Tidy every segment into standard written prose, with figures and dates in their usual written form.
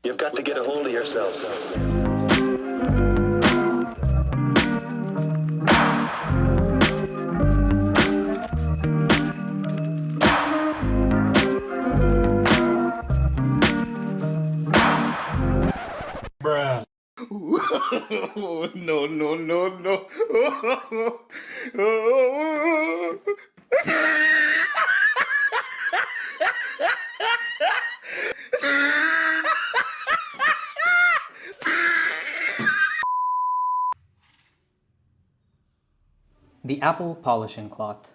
You've got to get a hold of yourself. Bruh. No, no, no, no. The Apple Polishing Cloth.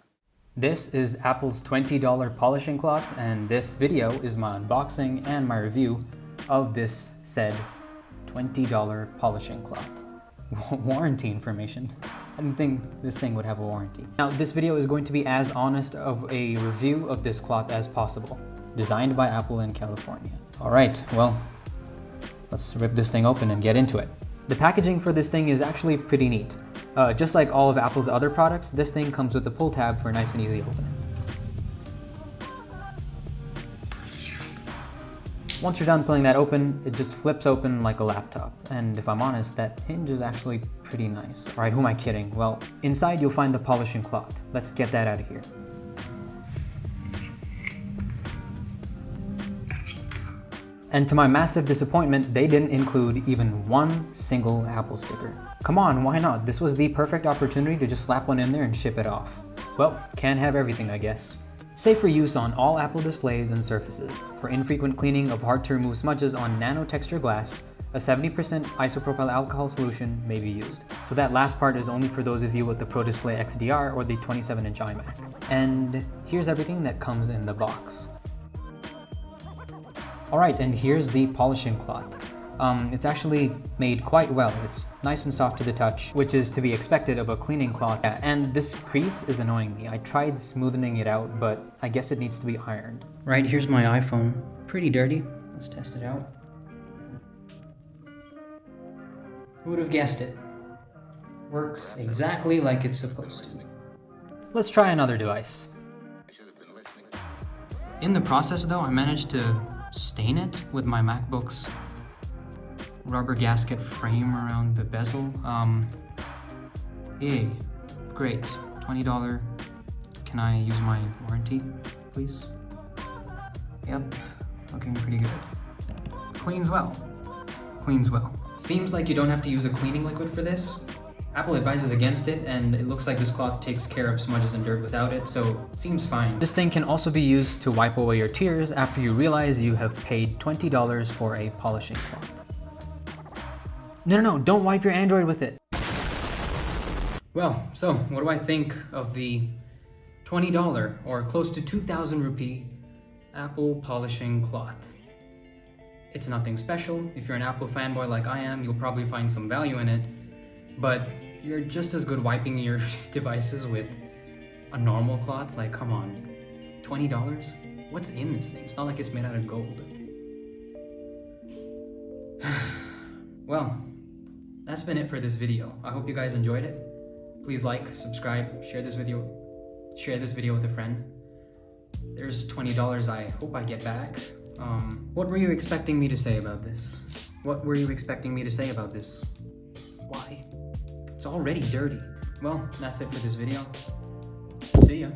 This is Apple's $20 polishing cloth, and this video is my unboxing and my review of this said $20 polishing cloth. Warranty information. I didn't think this thing would have a warranty. Now, this video is going to be as honest of a review of this cloth as possible. Designed by Apple in California. All right, well, let's rip this thing open and get into it. The packaging for this thing is actually pretty neat. Just like all of Apple's other products, this thing comes with a pull tab for a nice and easy opening. Once you're done pulling that open, it just flips open like a laptop. And if I'm honest, that hinge is actually pretty nice. All right, who am I kidding? Well, inside you'll find the polishing cloth. Let's get that out of here. And to my massive disappointment, they didn't include even one single Apple sticker. Come on, why not? This was the perfect opportunity to just slap one in there and ship it off. Well, can't have everything, I guess. Safe for use on all Apple displays and surfaces. For infrequent cleaning of hard-to-remove smudges on nano-texture glass, a 70% isopropyl alcohol solution may be used. So that last part is only for those of you with the Pro Display XDR or the 27-inch iMac. And here's everything that comes in the box. Alright, and here's the polishing cloth. It's actually made quite well. It's nice and soft to the touch, which is to be expected of a cleaning cloth. Yeah, and this crease is annoying me. I tried smoothing it out, but I guess it needs to be ironed. Right, here's my iPhone. Pretty dirty. Let's test it out. Who would have guessed it? Works exactly like it's supposed to. Let's try another device. In the process though, I managed to stain it with my MacBook's rubber gasket frame around the bezel. Yay, great, $20. Can I use my warranty, please? Yep, looking pretty good. Cleans well, cleans well. Seems like you don't have to use a cleaning liquid for this. Apple advises against it, and it looks like this cloth takes care of smudges and dirt without it, so it seems fine. This thing can also be used to wipe away your tears after you realize you have paid $20 for a polishing cloth. No, don't wipe your Android with it. Well, so what do I think of the $20 or close to 2,000 rupee Apple polishing cloth? It's nothing special. If you're an Apple fanboy like I am, you'll probably find some value in it, but you're just as good wiping your devices with a normal cloth. Like, come on, $20? What's in this thing? It's not like it's made out of gold. Well, that's been it for this video. I hope you guys enjoyed it. Please like, subscribe, share this video with a friend. There's $20 I hope I get back. What were you expecting me to say about this? What were you expecting me to say about this? Why? It's already dirty. Well, that's it for this video. See ya.